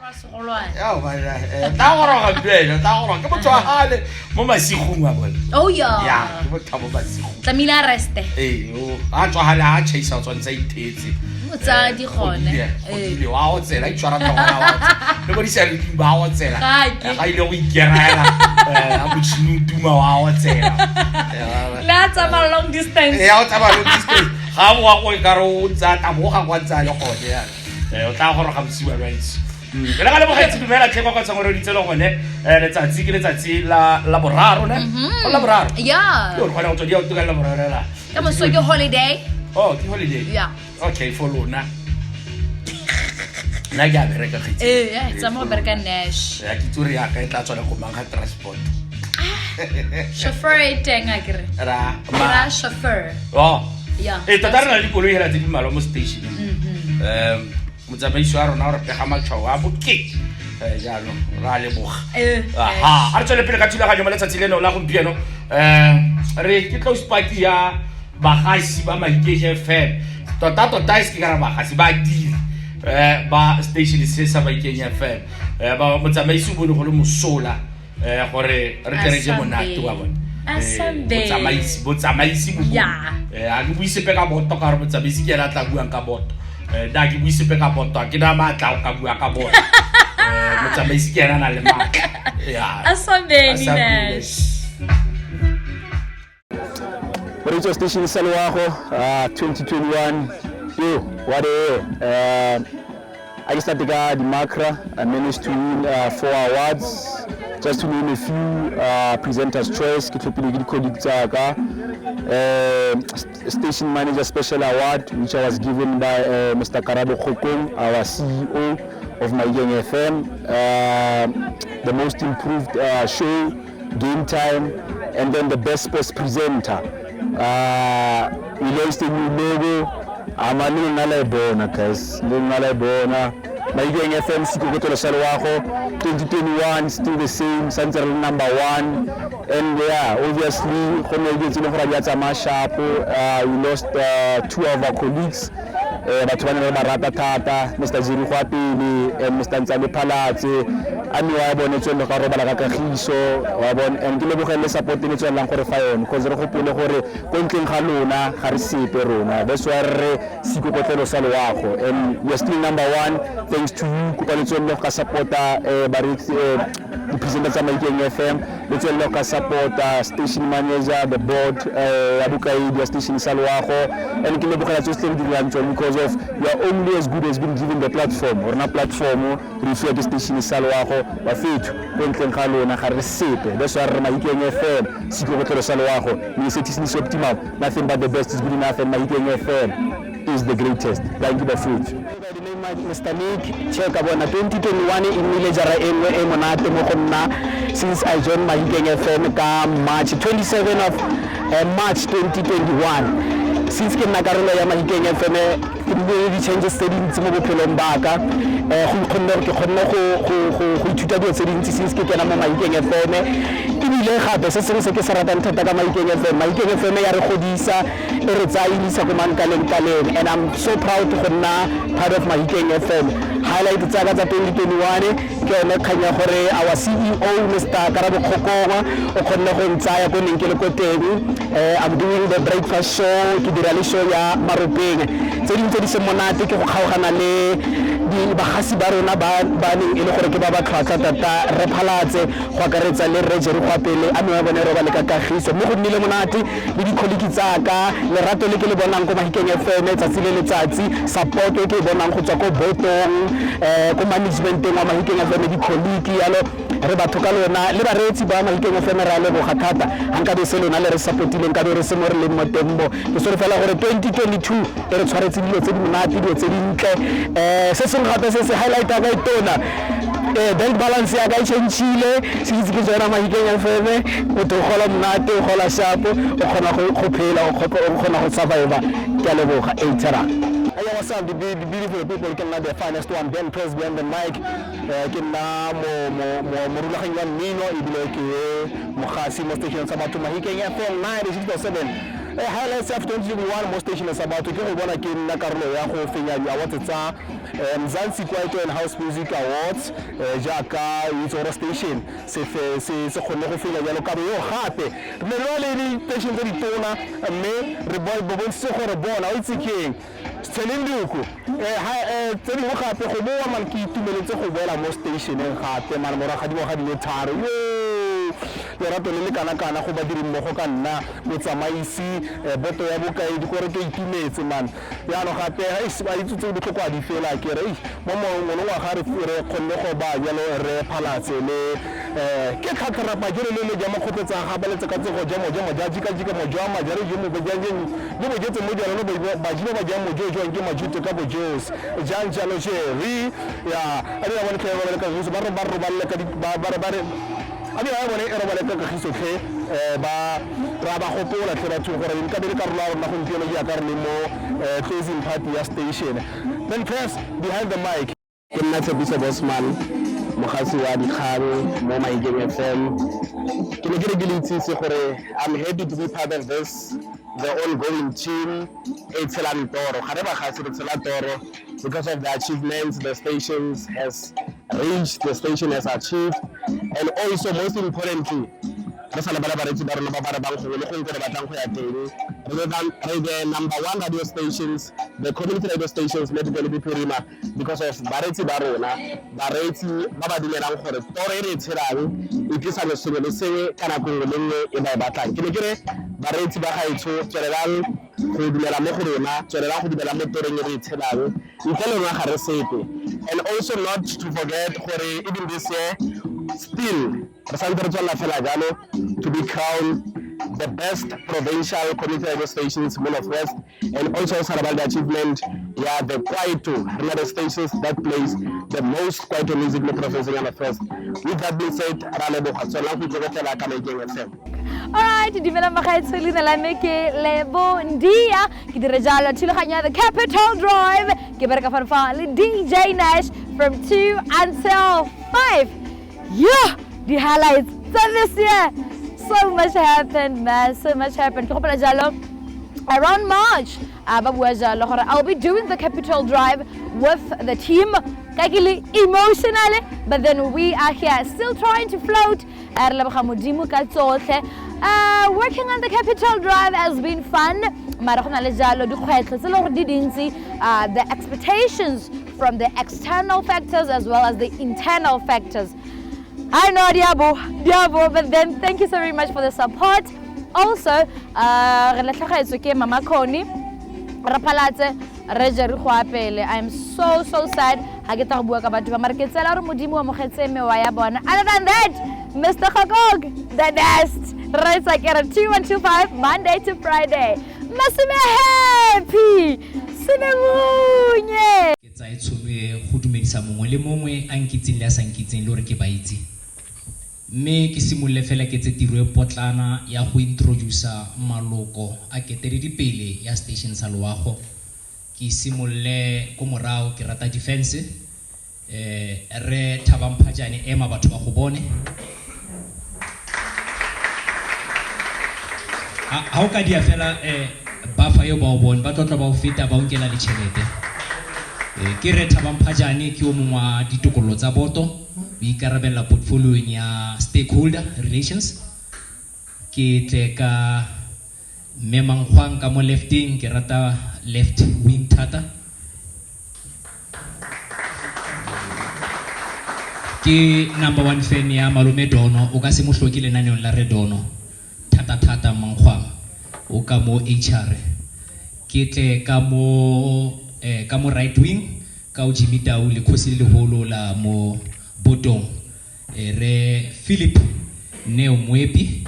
ta goroga pele ta goroga ke motho wa hale mo masigong a bona Oh yeah. ya ke motho mo masigong Tlamehile a reste. a tswa hale a chase o tswantsa ithetse Motsadi gone. le wa o tsela itshwara tlogela wa le bo di sa le ba o tsela ga ile go ikerela a motšhini tuma wa o tsela La tsama long distance. ya o tsama long distance ga mo wa go ikaro o tsa ta mo ga kwa tsa le gone ya o tla go roga bosiwa rights le ga le bogaitse dumela tlhekwa ka tsangwe re ditselo gone letsatsi ke letsatsi la boraro ne la boraro Yeah. yo gona go tswa di auto ka la boraro la Ka mo so ke holiday. oh ke holiday Yeah. okay for lona na ke a bereka gaitse Tsama go bereka Nash. ya ke tsore ya ka e tla tswela go manga transport Chauffeur e teng a kere. ra Chauffeur. oh Yeah. tota re na le dikoloi hela tse di mmalwa mo stationeng motsamaiso a rona gore pega matšhwao a bokete jaanong ra leboga a re tswele pele ka thulaganyo mo letsatsi leno la gompieno re ke close party ya bagasi ba Mahikeng FM tota se ke ka ra bagasi ba diri ba station se sa Mahikeng FM ba motsamaisi o bone go le mosola gore re tle re je monate wa bone botsamaisi bo a ke buisepe ka boto ka gore motsamaisi ke ela tla buang ka boto da ke buisepe ka boto ke na matla o ka bua ka boto motsamaisi ke ena na le matla Radio Station Salwago 2021 yo what a year I started the Macra. I managed to win 4 awards. Just to name a few, Presenter's Choice, Station Manager Special Award, which I was given by Mr. Karabo Khokong, our CEO of Mahikeng FM. The most improved show, Game Time, and then the best sports presenter. We launched a new logo. I'm a little nalabona, guys. Little nalabona. Mahikeng FM Sikokotolo Salwago 2021 still the same, Central number 1. And yeah, obviously, we lost 2 of our colleagues. Mr. Ziri Khwapili and Mr. Ntsale Palatse ami wa bone tswelo ka roba la ka kagiso wa bone and ke lebogele support le tswelang gore fa yone because re gopole gore go ntleng ga lona ga re sepe rona that's why re Sikokotlelo Salwago and we are still number 1 thanks to you kopa le tswelo ka supporta ba re the presenter tsa Mahikeng FM le tswelo ka supporta station manager the board ya bukaidi ya station Salwago and ke lebogela tsotlhe di rantso because of you are only as good as being given the platform or na platform refer the station Salwago wa fethu kontleng ga lona ga re sepe that's why re Mahikeng FM Sikokotlelo Salwago ni station is optimal nothing but the best is good enough and Mahikeng FM is the greatest. Thank you bafuthi. Mr. Nick check abona 2021 imile jara enwe e monate mo gonna since I joined Mahikeng FM ka March 27 of March 2021 since ke nna karolo ya Mahikeng FM ke di changes tse dintsi mo bophelong baka go khonne ke khonne go ithuta dilo tse dintsi since ke kena mo Mahikeng FM ebile gape se sengwe se ke se ratang thata ka Mahikeng FM ya re godisa e re tsailisa go mankaleng and I'm so proud to nna part of Mahikeng FM highlight tsaka tsa 2021 ke yone khanya gore our CEO Mr. Karabo Khokong o khonne go ntsaya go neng ke le ko teng I'm doing the breakfast show ke dira le show ya Maropeng tse dintse di se monate ke go kgaogana le di bagasi ba rona ba neng e le gore ke ba tlhwatlhwa tata re phalatse go akaretsa le Rebranding go pele a me bone re ba le ka kagiso mo go nnile monate le di colleagues tsaka le rato le ke le bonang go Mahikeng FM tsatsi le letsatsi support e ke bonang go tswa go botong go management wa Mahikeng FM di colleague yalo re batho ka lona le baretsi ba Mahikeng FM ra le go gatata hanka be se lona le re supportileng ka be re se mo re le motembo ke so re fela gore 2022 re tshwaretse dilo tse di monate dilo tse dintle se se gape se highlight ga itona bank balance ya ka itšhentšhile se itse ke tsena Mahikeng FM o to gola monate o gola sharp o kgona go phela o kgona go survive ke a leboga etera. Hey, what's up, the beautiful people? Can the finest one, Ben Press behind the mic. Can mo rulaganya nino ibile ke mo khasi mo station sa batho Mahikeng FM 96.7 highlights of 2021 mo station sa batho ke go bona ke nna karolo ya go fenya di-awards tsa Mzansi Kwaito and House Music Awards jaaka Itsoro Station se kgonne go fenya jalo ka bo yo gape re le di-station tse ditona mme re bontse gore bona o itse keng Tselenduku tse dingwe gape go boa man ke itumeletse go boela mo stationeng gape man moraga dingwaga di le tharo lerato le le kana-kana go badiri mmogo ka nna motsamaisi boto ya bokaedi kore ke itumetse man yaanong gape ba itse tse botlhoko a di fela ke re mo ngwaga re kgonne go ba jalo re phalatse le ke khatlharapa ke le ja makgopetsa ga ba letse ka tse go ja mojo ja jika mojo a majare je mo bejang le mo jetse mo jalo ba jino ba ja mojo jo nke majuto ka bojos jang jalo je ya ari ba bone ke ba le ka go ba le ka ba abi ba bone re ba le ka khiso ke ba ra ba gopola ke batho gore nka be le karolo ya rona go ntse le ya ka re mo closing party ya station. Then first behind the mic ke nna Tsebiso Bosman mogasi wa dikgang mo Maikeng FM ke ne ke re dilitsitse gore I'm happy to be part of this the ongoing team Toro ga re ba gase re tsela toro because of the achievements the stations has reached, the station has achieved, and also most importantly re sa le bana ba retsi ba rona ba ba bang go le go nkore batlang go ya teng re the number 1 radio stations, the community radio stations let go le Bipirima because of baretsi ba rona baretsi ba ba dumelang gore toro e re tshelang e tlisa le sengwe le sengwe kana go le nngwe e ba e batlang ke ne ke re baretsi ba gaetsho tswelelang go dumela mo go rona tswelelang go dumela mo toreng e re tshelang ntle le rona ga re sepe. And also not to forget gore even this year still to be crowned the best provincial community radio stations in Northwest, and also celebrate the achievement the Kwaito radio stations that plays the most Kwaito music in the province in Northwest. With that being said, alright, dimela magaetso le la me ke lebo ndia ke dire jalo thulaganya the Capital Drive ke bereka fa le DJ Nash from 2 until 5. Yeah, the highlights this year. So much happened, man. So much happened. Around March, I'll be doing the Capital Drive with the team. Emotionally, but then we are here still trying to float. Working on the Capital Drive has been fun. The expectations from the external factors as well as the internal factors. I know Diabo, but then thank you so very much for the support. Also, Mama Koni, Rapalatse, I'm so sad. Other than that, Mr. Khagog, the best. Right, like at 2125, Monday to Friday. Masime happy. Simemunye. Ke tsa itshobe go dumedisa mongwe le mongwe a nkitseng le a sa nkitseng le gore ke ba itse. Mme ke simolle fela ke tse tiro e potlana ya go introduce maloko a keteredipele ya station sa loago. Ke simolle ko morao ke rata defense re Thabamphajane ema batho ba go bone. Ha o ka dia fela ba fa yo ba o bone ba tlotla ba o feta ba o nkela le tšhelete. Ke re Thabamphajane ke o mongwe wa ditokolo tsa boto o ikarabella portfolio ya stakeholder relations. Ke tle ka Memangkhwang ka mo lefting ke rata left wing thata. Ke number 1 fan ya Malume Dono o ka se mo hloki lenaneong la Redono thata Mangkhwang o ka mo HR. Ke tle ka mo right wing ka o Jimmy Tau le khosi le holo la mo botong re Philip Neo Moepi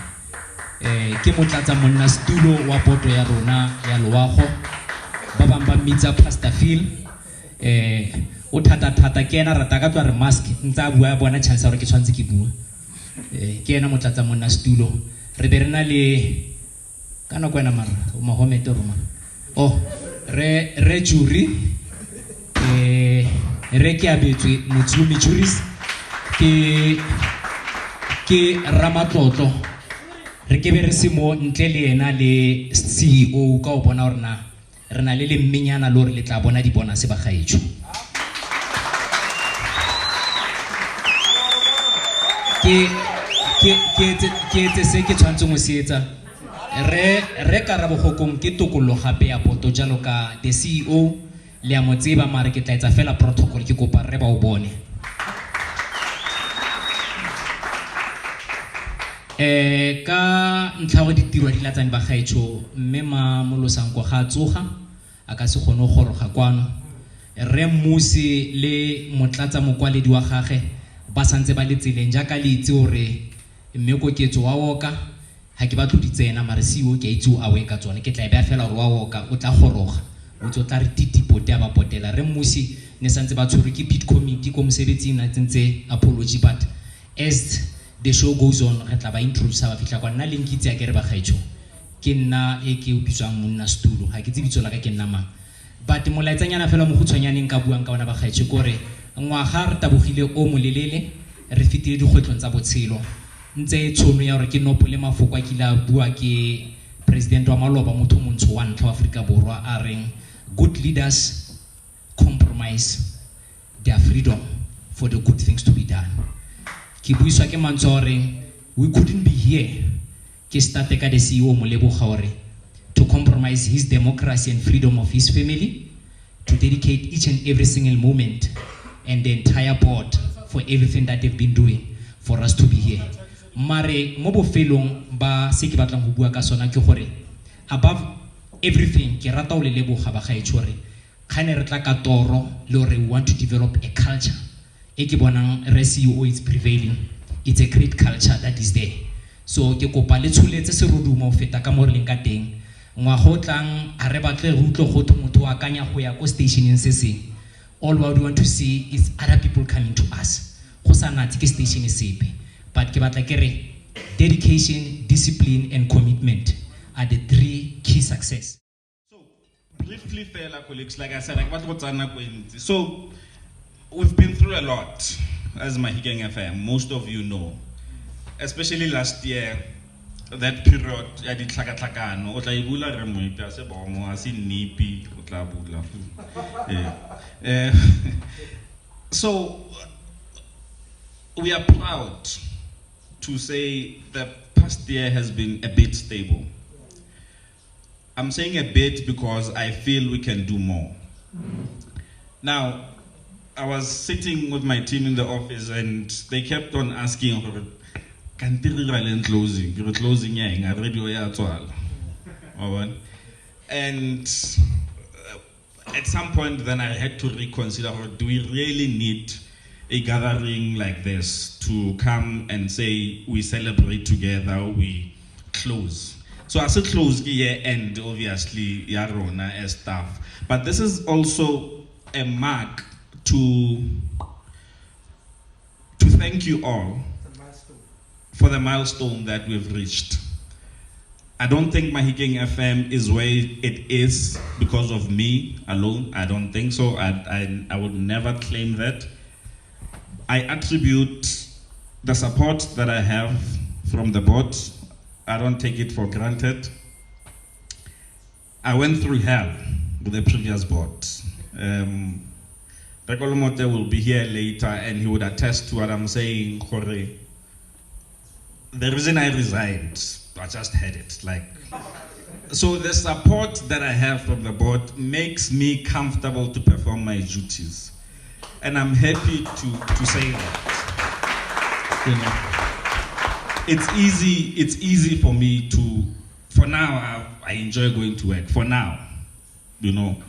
ke motlatsa monna stulo wa boto ya rona ya loago ba bang ba mitsa Pastor Phil o thata ke ena rata ka tswa re mask ntsa bua bona chance gore ke tshwantse ke bua ke ena motlatsa monna stulo re be rena le kana kwena mara o Mahomet Roma re jury re ke abetswe Motsumi juries ke Ramatlotlo re ke be re se mo ntle le ena le CEO ka o bona hore na re na le mmenyana le hore le tla bona di bona se ba gaetsho ke etse se ke tshwantseng go se etsa re karabo gokong ke tokollo gape ya poto jalo ka the CEO le ya mo tseba mare ke tla etsa fela protocol ke kopa re ba o bone ka ntlha go ditiro di latsane ba gaetsho mme ma molosang go ga tsoga a ka se gone go goroga kwano re mmusi le motlatsa mokwaledi wa gage ba santse ba le tseleng jaaka le itse hore mme go ketso wa woka ha ke batlo di tsena mare CEO ke itse o awe ka tsone ke tla e ba fela hore wa woka o tla goroga o tla re titipote ba potela re mmusi ne santse ba tshwere ke pit committee ko mosebetsing na tsentse apology but as the show goes on re tla ba introduce ba fitla kwa nna le nkitse ya ke re ba gaetsho ke nna e ke o bitswang monna stulo ha ke tsebitso la ka ke nna mang but molaetsanyana fela mo go tshwanyane ka buang ka bona ba gaetsho gore ngwaga re tabogile o molelele re fitile dikgwetlong tsa botshelo ntse tshono ya gore ke nopole mafoko a kila bua ke president wa maloba motho montsho wa ntlha wa Afrika Borwa a reng good leaders compromise their freedom for the good things to be done ke buiswa ke mantsho gore we couldn't be here ke starte ka the CEO mo leboga gore to compromise his democracy and freedom of his family to dedicate each and every single moment and the entire board for everything that they've been doing for us to be here mare mo bofelong ba se ke batlang go bua ka sona ke gore above everything ke rata o le leboga ba gaetsho re khane re tla ka toro le gore we want to develop a culture e ke bonang re CEO is prevailing it's a great culture that is there so ke kopa le tshuletse serodumo o feta ka mo re leng ka teng ngwago tlang a re batle re utlwe go motho wa kanya go ya ko stationeng se seng all what we want to see is other people coming to us go sa natse ke station sepe but ke batla ke re dedication discipline and commitment are the three key success so briefly fela colleagues like I said like what tsana go ntse so we've been through a lot as Mahikeng FM most of you know especially last year that period ya ditlhakatlhakano o tla ibula re mo ipa se bomo a se nipi o tla bula so we are proud to say the past year has been a bit stable. I'm saying a bit because I feel we can do more. Now, I was sitting with my team in the office and they kept on asking, can you closing? You're closing, yeah, and at some point then I had to reconsider, do we really need a gathering like this to come and say we celebrate together, we close? So as a close year end, obviously, Yarona as staff, but this is also a mark to thank you all for the milestone that we've reached. I don't think Mahikeng FM is where it is because of me alone. I don't think so. I would never claim that. I attribute the support that I have from the board. I don't take it for granted. I went through hell with the previous board. Rekolomote will be here later and he would attest to what I'm saying, Jorge. The reason I resigned, I just had it. So the support that I have from the board makes me comfortable to perform my duties. And I'm happy to say that. You know, it's easy for me to, for now, I enjoy going to work. For now, you know,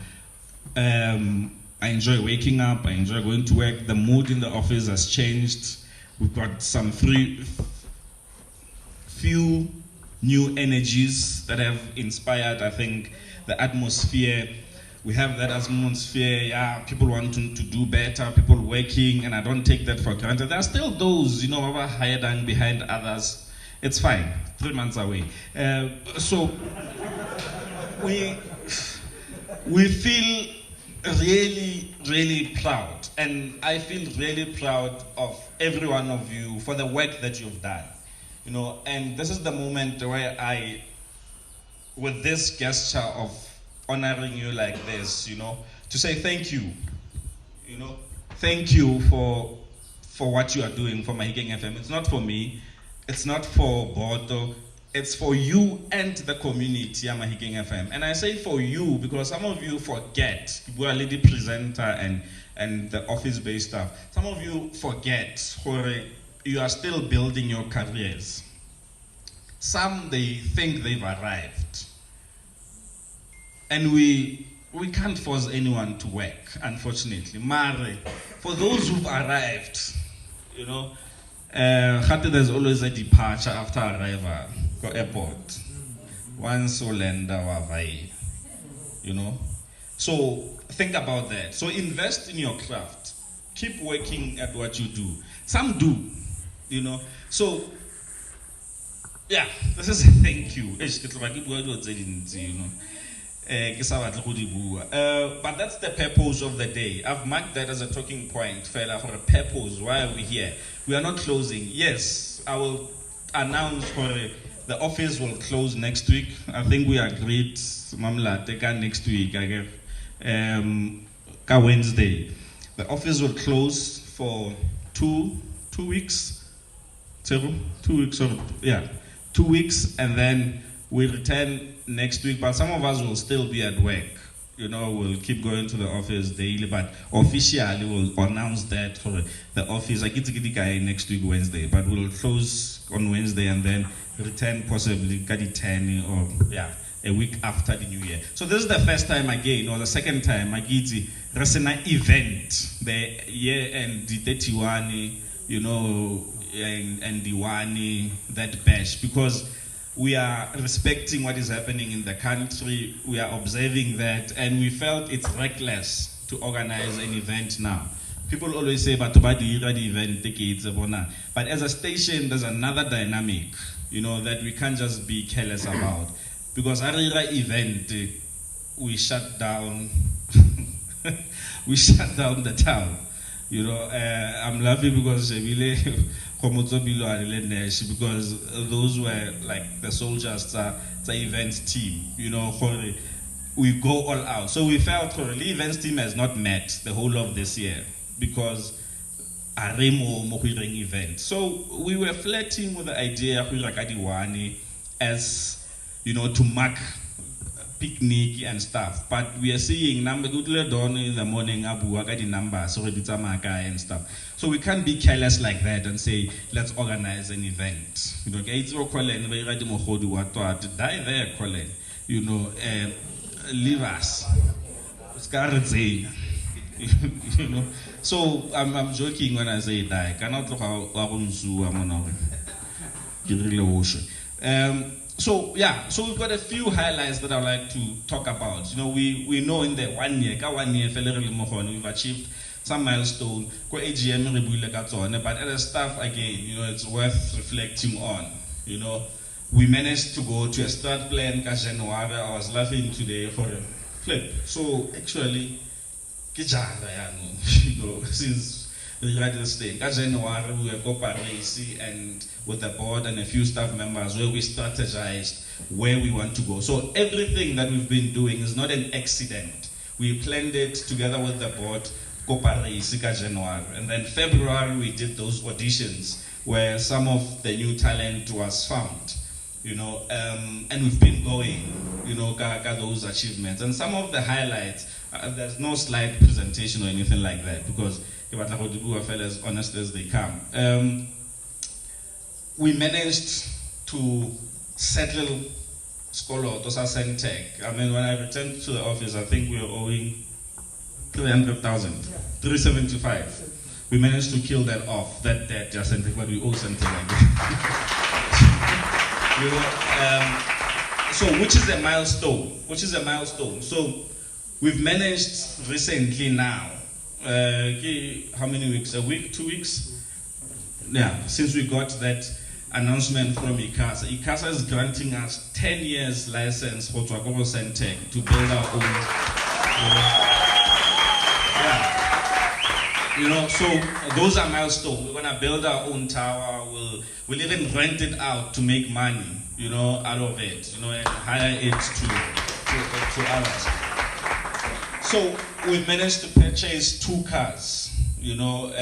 I enjoy waking up, I enjoy going to work. The mood in the office has changed. We've got some few new energies that have inspired, I think, the atmosphere. We have that atmosphere, yeah, people wanting to do better, people working, and I don't take that for granted. There are still those, you know, over hired and behind others. It's fine, 3 months away. So we feel really, really proud, and I feel really proud of every one of you for the work that you've done. you know, and this is the moment where I, with this gesture of honoring you like this, you know, to say thank you, you know, thank you for what you are doing for Mahikeng FM. It's not for me, it's not for Boto, it's for you and the community at Mahikeng FM. And I say for you because some of you forget, we are lady presenter and the office-based staff. Some of you forget, you are still building your careers. Some, they think they've arrived. And we can't force anyone to work, unfortunately. Mare, for those who've arrived, you know, there's always a departure after arrival, go airport. Once Olenda Wavai, you know. So think about that. So invest in your craft. Keep working at what you do. Some do, you know. So yeah, this is a thank you. You know. But that's the purpose of the day. I've marked that as a talking point, fella, for a purpose. Why are we here? We are not closing. Yes, I will announce for the office will close next week. I think we agreed, Mamla, take next week, I guess, Wednesday. The office will close for 2 weeks. 2 weeks, 2 weeks, and then we return next week, but some of us will still be at work. You know, we'll keep going to the office daily, but officially we'll announce that for the office. I get to get the guy next week, Wednesday, but we'll close on Wednesday and then return possibly 10 or a week after the new year. So this is the first time again, or the second time, I get the Resena event, the year and the 31, you know, and the one, that bash, because we are respecting what is happening in the country. We are observing that, and we felt it's reckless to organize an event now. People always say, but the event, but as a station, there's another dynamic, you know, that we can't just be careless about. Because our event, we shut down, we shut down the town. You know, I'm laughing because because those were like the soldiers, the events team, you know, we go all out. So we felt the events team has not met the whole of this year because a remo event. So we were flirting with the idea of as, you know, to mark picnic and stuff, but we are seeing number done in the morning numbers and stuff. So we can't be careless like that and say let's organize an event. You know, die there, Colin. You know, leave us. You know. So I'm joking when I say die. Cannot look how So yeah, so we've got a few highlights that I'd like to talk about. You know, we know in the 1 year, we've achieved some milestone. But as staff again, you know, it's worth reflecting on. You know, we managed to go to a start plan January. I was laughing today for a flip. So actually, you know, since the United States, January we were cooperating and with the board and a few staff members where we strategized where we want to go. So everything that we've been doing is not an accident. We planned it together with the board, cooperating January, and then February we did those auditions where some of the new talent was found. You know, and we've been going, you know, got those achievements. And some of the highlights, there's no slide presentation or anything like that because I feel as honest as they come. We managed to settle Skolo Tosa Centec. I mean, when I returned to the office, I think we were owing 300,000, 375. We managed to kill that off, that debt, just Centec, but we owe Centec again. You know, so which is a milestone. So we've managed recently now, how many weeks? A week, 2 weeks? Yeah, since we got that announcement from ICASA. ICASA is granting us 10 years license for Twakobo Centec to build our own. Yeah. You know, so those are milestones. We're gonna build our own tower. We'll even rent it out to make money, you know, out of it, you know, and hire it to others. So we managed to purchase 2 cars, you know,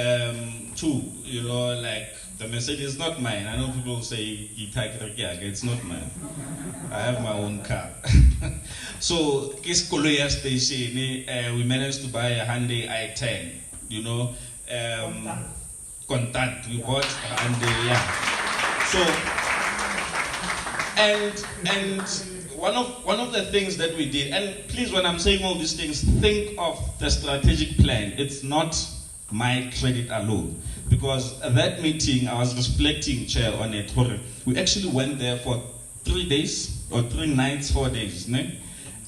2, you know, like the Mercedes is not mine. I know people say it's not mine. I have my own car. So Kiskoloya station, we managed to buy a Hyundai i10, you know, contact. We bought a Hyundai, yeah. So and one of the things that we did, and please, when I'm saying all these things, think of the strategic plan. It's not my credit alone, because at that meeting I was reflecting, Chair, on it. We actually went there for 3 days or 3 nights, 4 days, né?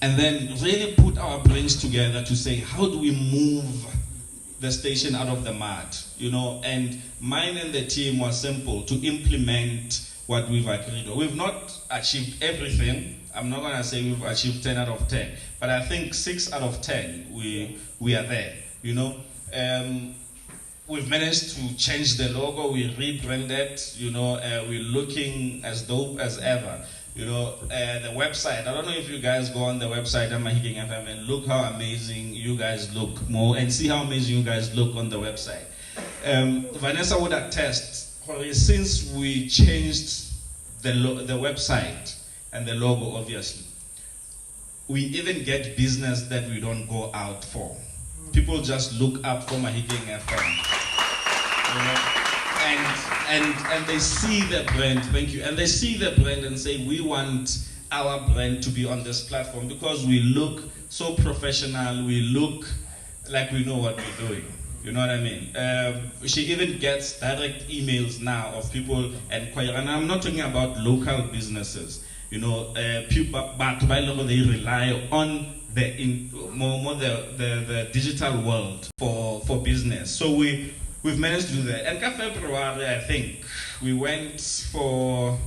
And then really put our brains together to say, how do we move the station out of the mud, you know? And mine and the team was simple, to implement what we've agreed on. We've not achieved everything. I'm not gonna say we've achieved 10 out of 10, but I think 6 out of 10, we are there, you know? We've managed to change the logo, we rebranded, you know, we're looking as dope as ever. You know, the website, I don't know if you guys go on the website, Mahikeng FM, and look how amazing you guys look more, and see how amazing you guys look on the website. Vanessa would attest, since we changed the website and the logo, obviously, we even get business that we don't go out for. People just look up for Mahikeng FM. You know? And they see the brand, thank you, and they see the brand and say, we want our brand to be on this platform because we look so professional, we look like we know what we're doing. You know what I mean? She even gets direct emails now of people inquiring, and I'm not talking about local businesses. You know, people, but by law they rely on the digital world for business. So we've managed to do that. And in February, I think we went for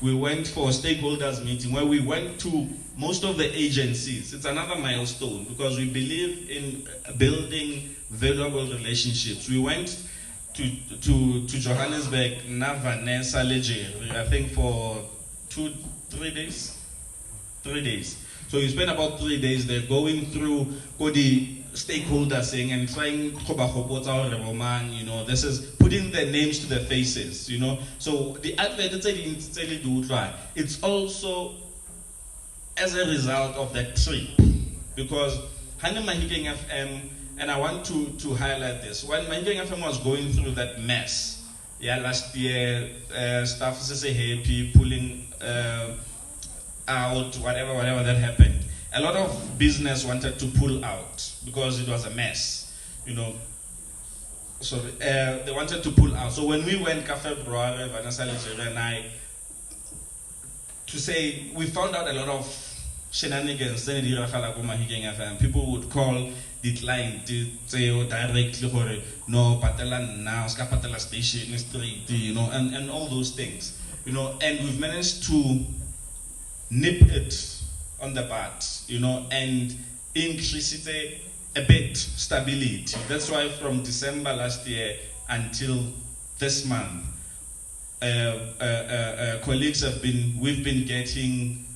we went for a stakeholders meeting where we went to most of the agencies. It's another milestone because we believe in building valuable relationships. We went to Johannesburg, Vanessa Legere, I think for 3 days. 3 days. So you spend about 3 days there going through the stakeholders saying and trying to, you know, this is putting the names to the faces, you know. So the advert, it's also as a result of that trip, because Hana Mahikeng FM, and I want to highlight this, when Mahikeng FM was going through that mess, yeah, last year, staff is happy, pulling out, whatever that happened. A lot of business wanted to pull out because it was a mess, you know. So they wanted to pull out. So when we went February, Vanessa Legere and I, to say, we found out a lot of shenanigans. People would call the client to say directly, no, patela now, patela station, street, you know, and all those things, you know. And we've managed to nip it on the bud, you know, and increase it a bit, stability. That's why from December last year until this month, colleagues we've been getting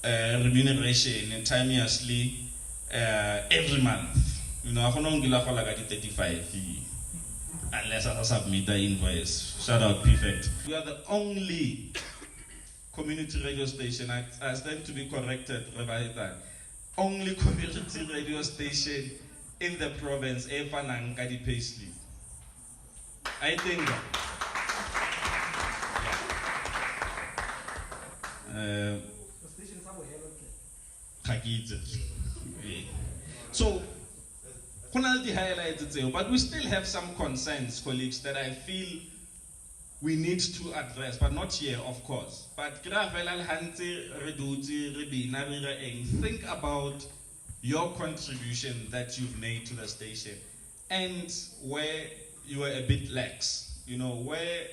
remuneration instantaneously every month. You know, I don't get 35 unless I submit the invoice. Shout out, perfect. We are the only community radio station, I stand to be corrected, only community radio station in the province, Kadi Paisley. I think so, but we still have some concerns, colleagues, that I feel we need to address, but not here, of course. But think about your contribution that you've made to the station and where you were a bit lax, you know, where,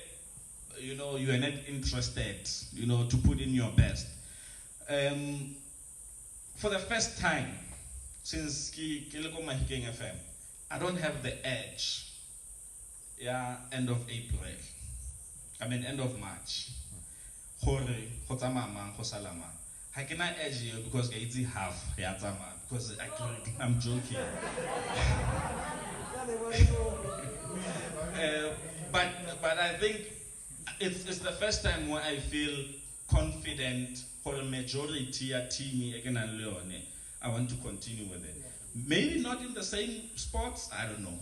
you know, you are not interested, you know, to put in your best. For the first time since Mahikeng FM, I don't have the edge. Yeah, end of April. I mean, end of March. Hore, Hotamama, Hosalama. I cannot edge you because it's half, because I'm joking. But I think it's the first time where I feel confident for a majority of team again and Leone. I want to continue with it. Maybe not in the same spots, I don't know.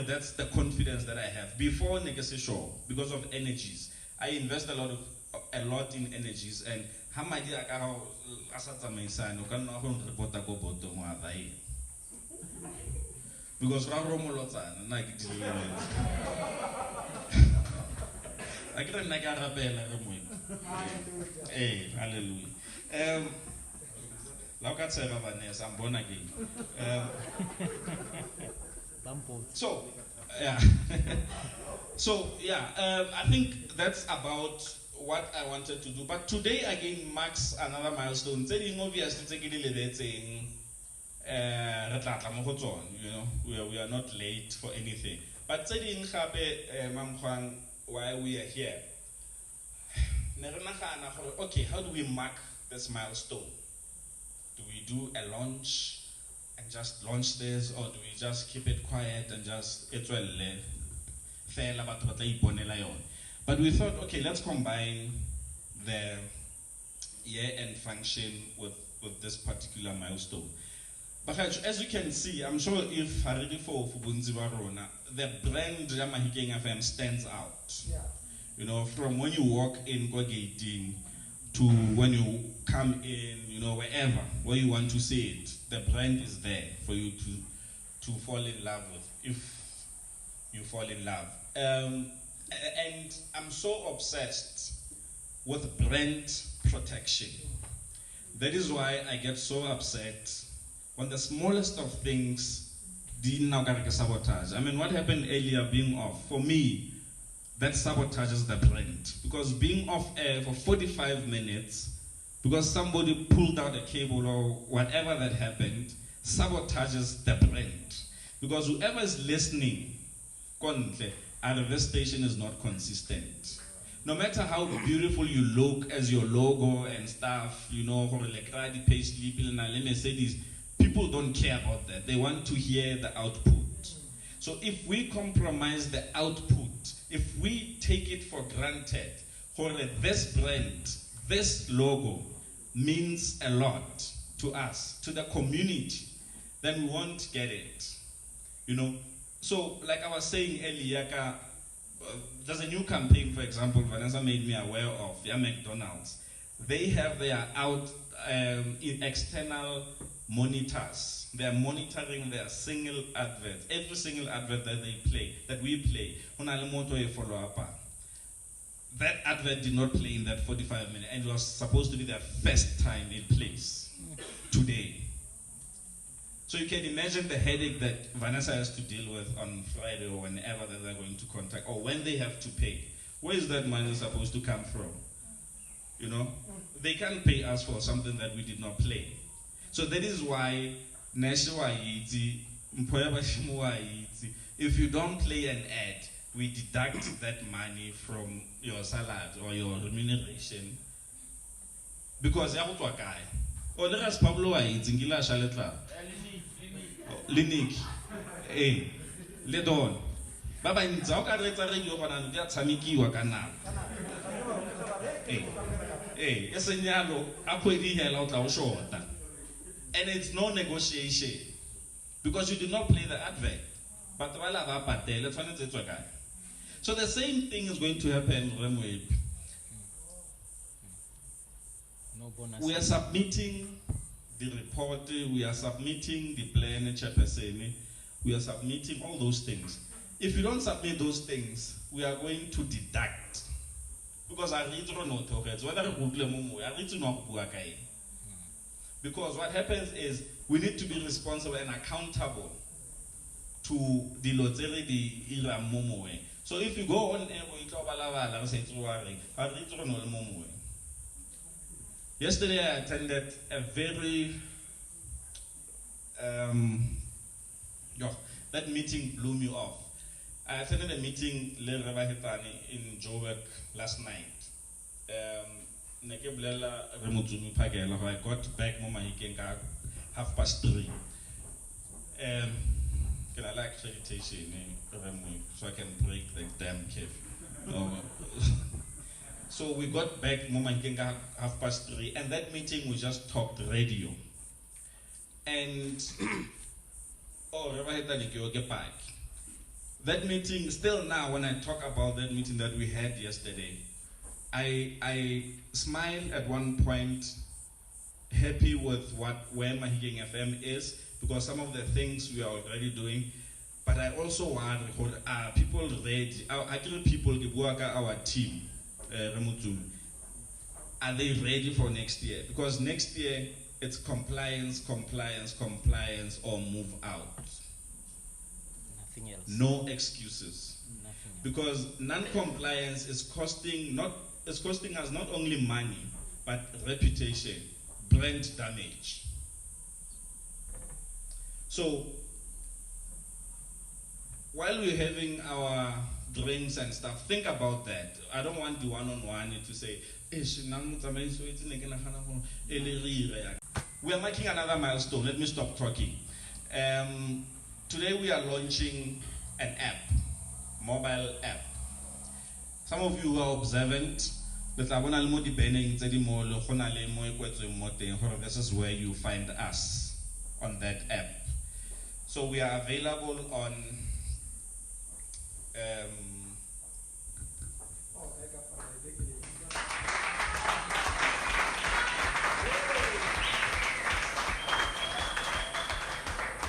That's the confidence that I have. Before Negasi Show, because of energies, I invest a lot in energies, and how my dear Asata Mesa, no can not report a go boto because Ramolota, like I can't make a bella. Hey, hallelujah. Like I said, I'm born again. So, yeah. I think that's about what I wanted to do. But today again marks another milestone. Saying obviously, you know, we are not late for anything. But saying why we are here. Okay, how do we mark this milestone? Do we do a launch and just launch this, or do we just keep it quiet and just but we thought, okay, let's combine the year-end function with this particular milestone. But as you can see, I'm sure if already for Bunziwarona, the brand Mahikeng FM stands out. Yeah. You know, from when you walk in Gogating to when you come in, you know, wherever, where you want to see it, the brand is there for you to fall in love with, if you fall in love. And I'm so obsessed with brand protection. That is why I get so upset when the smallest of things didn't sabotage. I mean, what happened earlier being off, for me, that sabotages the brand. Because being off air for 45 minutes, because somebody pulled out a cable or whatever that happened, sabotages the brand. Because whoever is listening, this station is not consistent. No matter how beautiful you look as your logo and stuff, you know, people don't care about that. They want to hear the output. So if we compromise the output, if we take it for granted, this brand, this logo means a lot to us, to the community, then we won't get it. You know, so like I was saying earlier, there's a new campaign, for example, Vanessa made me aware of, McDonald's. They have their external monitors. They are monitoring their single adverts. Every single advert that we play, that advert did not play in that 45 minutes, and it was supposed to be their first time it plays today. So you can imagine the headache that Vanessa has to deal with on Friday or whenever that they're going to contact, or when they have to pay. Where is that money supposed to come from? You know, they can't pay us for something that we did not play. So that is why if you don't play an ad, we deduct that money from your salary or your remuneration. Because or let us Pablo Zingila Shaletla. Linik. Eh. Ledon. Baba in Zauka Radio and Tamiki Wakana. Eh, Esenyalo, Akwedi Hello short. And it's no negotiation. Because you did not play the advert. But let's find it. So the same thing is going to happen when we are submitting the report, we are submitting the plan, we are submitting all those things. If you don't submit those things, we are going to deduct. Because I read because what happens is we need to be responsible and accountable to the Lotere di Ira Momoe. So if you go on air, yesterday I attended a very that meeting blew me off. I attended a meeting in Joburg last night. I got back home at 3:30. Can I like accreditation so I can break the damn cave? No. So we got back home at 3:30, and that meeting we just talked radio. And that meeting, still now when I talk about that meeting that we had yesterday, I smile at one point, happy with where Mahikeng FM is, because some of the things we are already doing. But I also want are people ready? Our people, our team, are they ready for next year? Because next year it's compliance, or move out. Nothing else. No excuses. Nothing else. Because non-compliance is costing us not only money, but reputation, brand damage. So while we're having our drinks and stuff, think about that. I don't want the one-on-one to say, we are making another milestone. Let me stop talking. Today we are launching an app, mobile app. Some of you are observant. This is where you find us on that app. So we are available on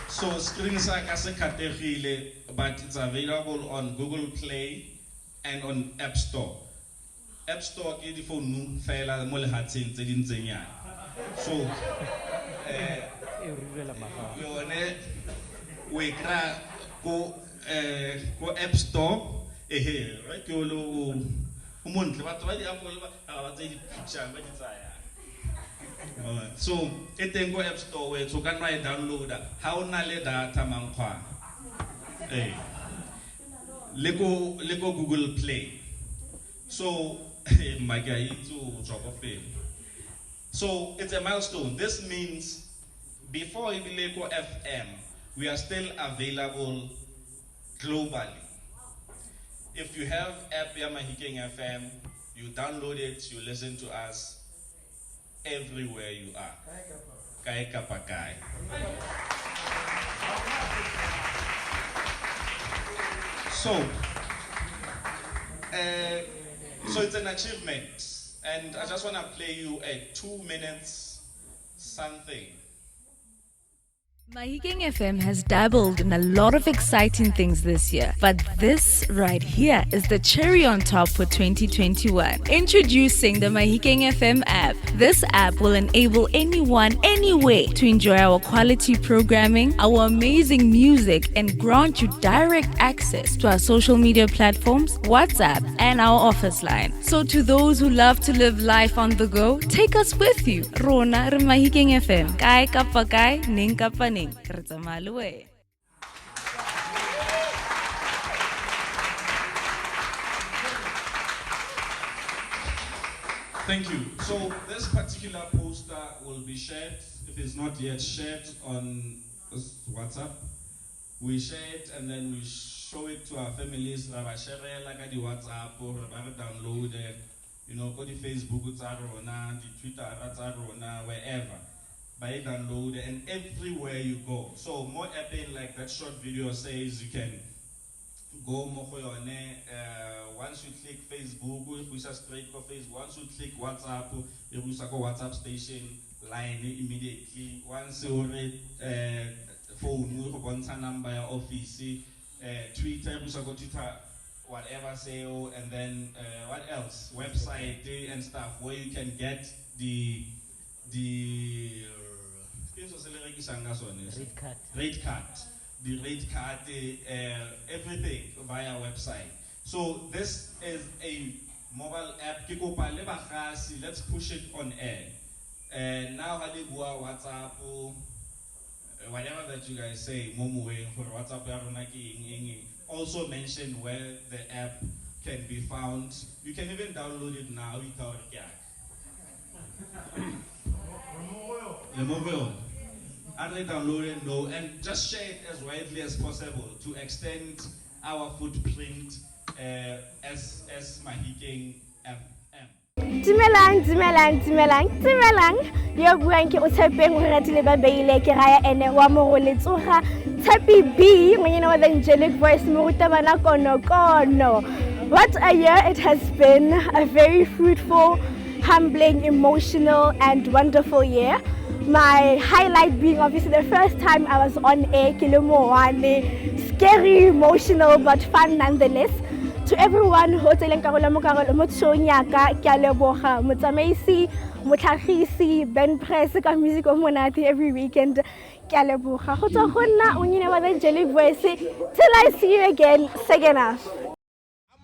so screen but it's available on Google Play and on App Store. App Store ke di phone fela mo le hatseng tse ding tse nyane. So yone we kra go App Store right ke lo umuntu batho ba di Apple ba tse di picture ba di tsaya. So eteng go App Store we so ka try download ha o na le data mankwa le go Google Play. So so it's a milestone. This means before Ibileko FM, we are still available globally. If you have app Mahikeng FM, you download it, you listen to us everywhere you are. Kai kapakai. So it's an achievement, and I just want to play you a 2 minutes something. Mahikeng FM has dabbled in a lot of exciting things this year, but this right here is the cherry on top for 2021. Introducing the Mahikeng FM app. This app will enable anyone, anywhere to enjoy our quality programming, our amazing music, and grant you direct access to our social media platforms, WhatsApp, and our office line. So to those who love to live life on the go, take us with you. Rona re Mahikeng FM. Kai kapa kai, ning kapa ning. Thank you. So this particular poster will be shared, if it's not yet shared, on WhatsApp. We share it and then we show it to our families. We share it like the WhatsApp or download it. Go to Facebook, the Twitter, wherever. By download and everywhere you go. So more apping like that short video says you can go more once you click Facebook, you push straight for Facebook. Once you click WhatsApp, you push a WhatsApp station line immediately. Once you read phone, you want a number office, Twitter, you go Twitter, whatever say, and then what else? Website and stuff where you can get the rate card, everything via website. So this is a mobile app. Let's push it on air. Now WhatsApp, whatever that you guys say, Momoe, for WhatsApp, also mention where the app can be found. You can even download it now without Mobile. And download it now and just share it as widely as possible to extend our footprint as Mahikeng FM. Dumelang. Yo buang ke o tshepeng ho ratile ba beile ke raya ene wa mo go letsoga Tshepi B ngwana wa the angelic voice mo ruta bana kono. What a year it has been, a very fruitful, humbling, emotional and wonderful year. My highlight being obviously the first time I was on air, scary, emotional but fun nonetheless. To everyone who is telling Karola mo showing yaka ke a leboga motsamaisi motlhagisi band press ka music o monate every weekend ke a leboga go tswa go nna o nyine wa the angelic voice till I see you again second half.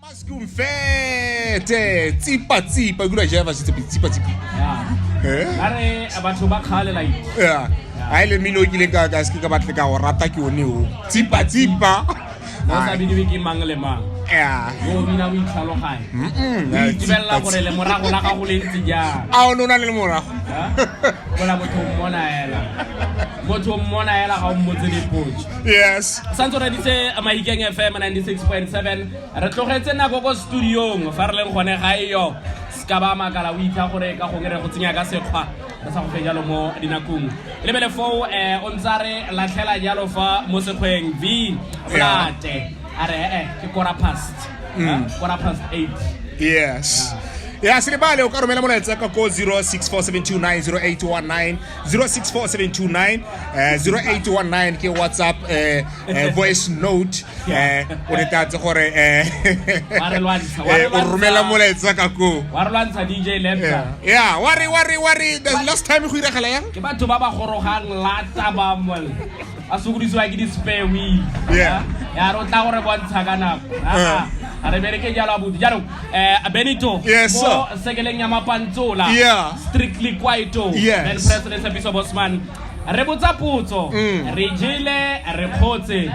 Maskumfete tsipa kula java tsipa Are abatho ba khale la itse. Yeah. I le milo kile ka ski ka batle ka o rata ke one o. Tsipa. Mo sa bidi ke mang le mang. Yeah. Go bina o itlhaloganye. Dibella gore le morago la ga go le ntse ja. A o nona le morago. Bona motho mmona ela ga o mmotse dipotso. Yes. Santo re ditse Mahikeng FM 96.7 re tlogetse nako go studiong fa re leng gone ga iyo ska ba makala o itha gore ka gongere go tsenya ka sekgwa re sa go fejalo mo dinakong le bele fo o ntsare la tlhela jalo fa mo sekgweng V flate are ke quarter past 8. Yes. Yeah, sinibale o ka romela molaetsa ka ko 0647290819 0647290819 ke WhatsApp voice note o netatse gore o romela molaetsa ka ko wa re lwantsha DJ Lepta yeah worry the last time go iragala yang ke batho ba ba gorogang lata ba mol a sugudiswa ke di spare wheel ya ro tla gore bontsha ka nako are bereke jalo abuti jalo Benito mo sekeleng ya mapantsola strictly kwaito then president Biso Bosman re botsa potso re jele re khotse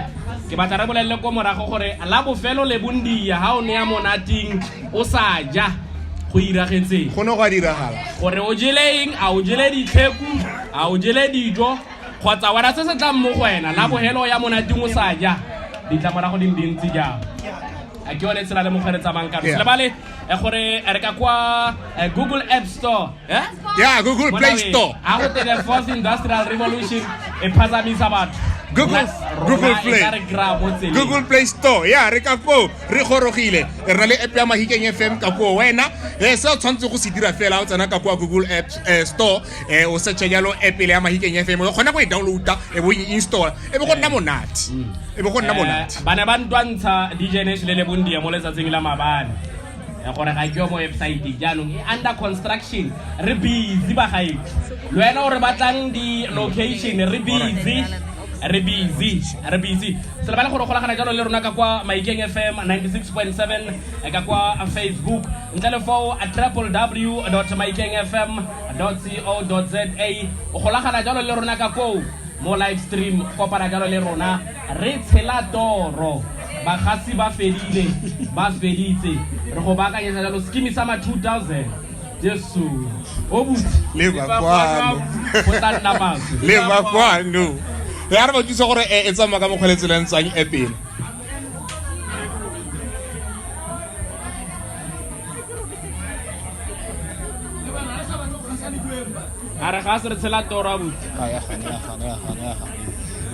ke batla re bolelle ko morago gore la bofelo le bondia ha o ne ya monating o sa ja go iragetse go no go diragala gore o jeleng a o jele ditlheku a o jele dijo khotsa wena se se tla mo go wena la bohelo ya monating o sa ja ditla morago dintsi ja a ke one tsela le mogere tsa banka le bale gore re ka kwa Google App Store Google Play Store a go the fourth industrial revolution e phazamisa batho Google Play Store re ka go re gorogile re na le app ya Mahikeng FM ka go wena se o tshwantse go se dira fela o tsena ka kwa Google App Store o search jalo app ya Mahikeng FM o kgona go e downloada e bo install e be go nna monate bana ba ntwantsha DJ Nash le bondia mo letsatsing la mabane gore ga ke mo website jaanong e under construction re busy ba gae le wena o re batlang di location re busy se le bana gore golagana jalo le rona ka kwa Mahikeng FM 96.7 ka kwa Facebook ntle le fo www.mahikengfm.co.za o golagana jalo le rona ka ko mo live stream kopana jalo le rona re tshela toro bagasi ba feditse re go bakanyetsa jalo skimi sama 2000 Jesu obuti le ba kwano ya re ba tshotse gore e tsama ka mokgweletselang tsang epeng ara ga se re tshela toro abuti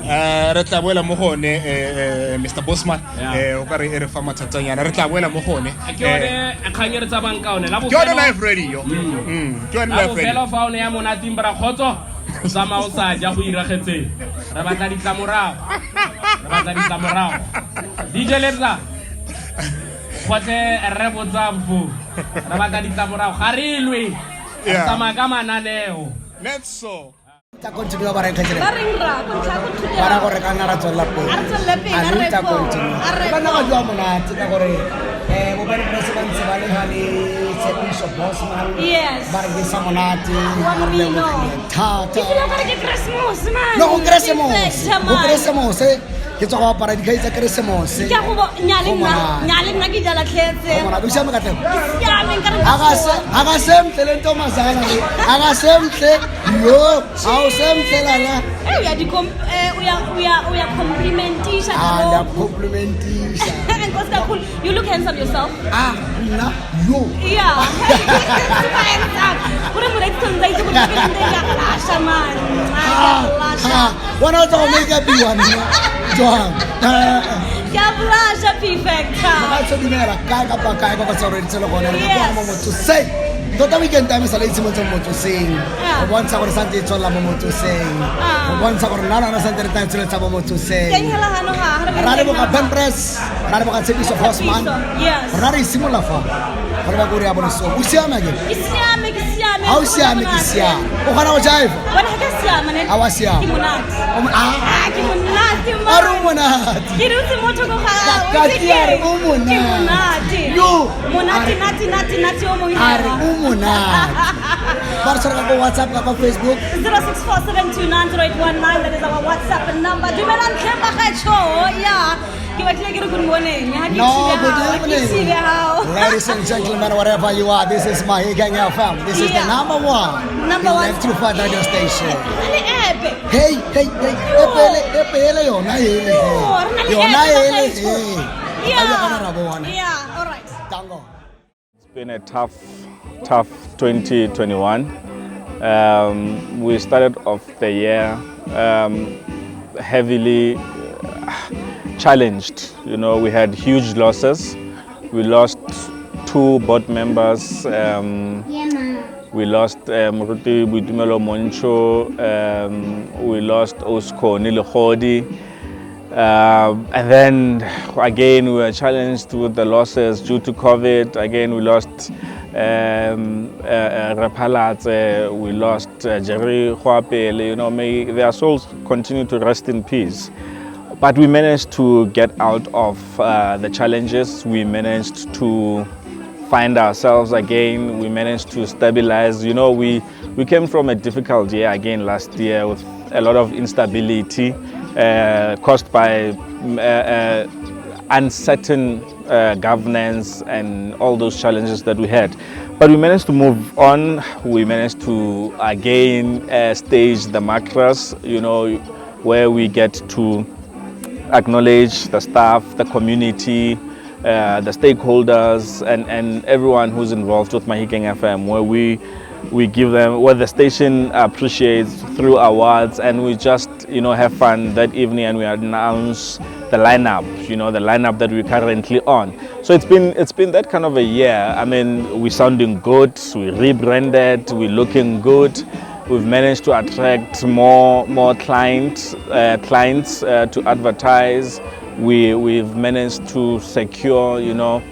re tla boela mo gone Mr Bosman o ka re re fa mathatanyana re tla boela mo gone ke one khanyere tsa banka one la bo ke one live radio ke one live radio la fa one ya mona timbra khotso sama o sa ja go iragetse re batla ditlamorago DJ Lepta khotle re botsamfu re batla ditlamorago ga re ilwe sama ka mananeo let's so ta continue ba re kgetse ba gore ka nna ra tswela pele a ta continue ba na ga jwa monate ka gore bo ba president ba le hale tshepiso Bishop Bosman. Yes. Ba re ke sa monate. Wa Re mmino. lebogile thata. Ke feel gore ke Christmas man. No, go Keresemose. Perfect, Go man. Keresemose. Ke tswa go apara dikhai tsa Keresemose. Ke go nyale nna ke jala tlhetse. Mona du siame ka tlhelo. Siame nka re Akasemhle le ntombazana le. Akasemhle. Yo, awusemhle lana. uya complimentisha Ya complimentisha. Nkosi kakhulu. You look handsome yourself. Mna yo. Yeah. Uri muletsonza itse kuti ke lasha man. Lasha. Wona o tlo make up one. Johan. Ke blasha perfect. Ga tso dimela ka pa ka tsoro di tselo gona re ka mo motho sei. Tota weekend time sa le itse motho motho sei. Go bontsha gore santse tswela mo motho sei. Go bontsha gore nana santse re tla tswela tsa mo motho sei. Ke hela hano ha. Ra le boka Bempress, ra le boka Tshepiso Bosman. Yes. Ra re simola fa. Gore ba go re a bona so. O siame ke. Ke siame. Ha o siame ke siame. O gana go jive. Bona ke siame ne. Ha wa siame. Ke monate. Ke monate man. A re monate. Ke dutse motho go ga. Ka tiare o monate. Ke monate. Yo. Monate nati o mo A re o monate. Ba re tsara go WhatsApp ka Facebook. 0647290819. That is our WhatsApp number. Dumelang Themba Gatsho. Yeah. Ke batlile ke re good morning. Ha ke Good evening. Ladies and gentlemen, wherever you are, this is Mahikeng FM. This is the number one. Number one. Left to find radio station. Le epe. Hey. Epele yona ele. Yona ele. Yeah, all right. Tango. It's been a tough 2021. We started off the year heavily challenged. You know, we had huge losses. We lost 2 board members. We lost Moruti Buitumelo Moncho. We lost Osko Nilehodi. And then again we were challenged with the losses due to COVID. Again we lost Repalatse, we lost Jerry Huapele. You know, may their souls continue to rest in peace. But we managed to get out of the challenges. We managed to find ourselves again. We managed to stabilize. You know, we came from a difficult year again last year with a lot of instability caused by uncertain governance and all those challenges that we had. But we managed to move on. We managed to again stage the macros, you know, where we get to acknowledge the staff, the community, the stakeholders, and everyone who's involved with Mahikeng FM, where we give them what the station appreciates through awards, and we just, you know, have fun that evening, and we announce the lineup, you know, the lineup that we're currently on. So it's been that kind of a year. I mean, we're sounding good, we rebranded, we're looking good. We've managed to attract more clients to advertise. We've managed to secure, you know,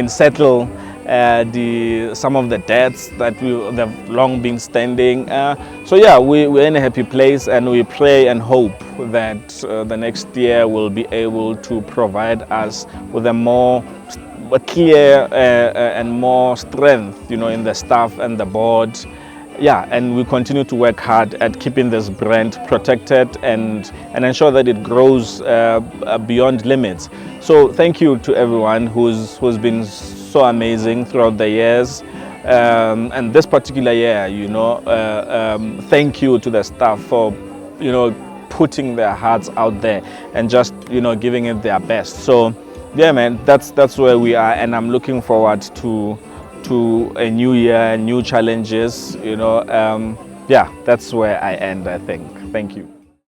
settle some of the debts that they've long been standing. So yeah, we're in a happy place, and we pray and hope that the next year will be able to provide us with a clear and more strength, you know, in the staff and the board. Yeah, and we continue to work hard at keeping this brand protected and ensure that it grows beyond limits. So thank you to everyone who's been so amazing throughout the years, and this particular year, you know, thank you to the staff for, you know, putting their hearts out there and just, you know, giving it their best. So yeah, man, that's where we are, and I'm looking forward to a new year, new challenges, you know. Yeah, that's where I end, I think. Thank you.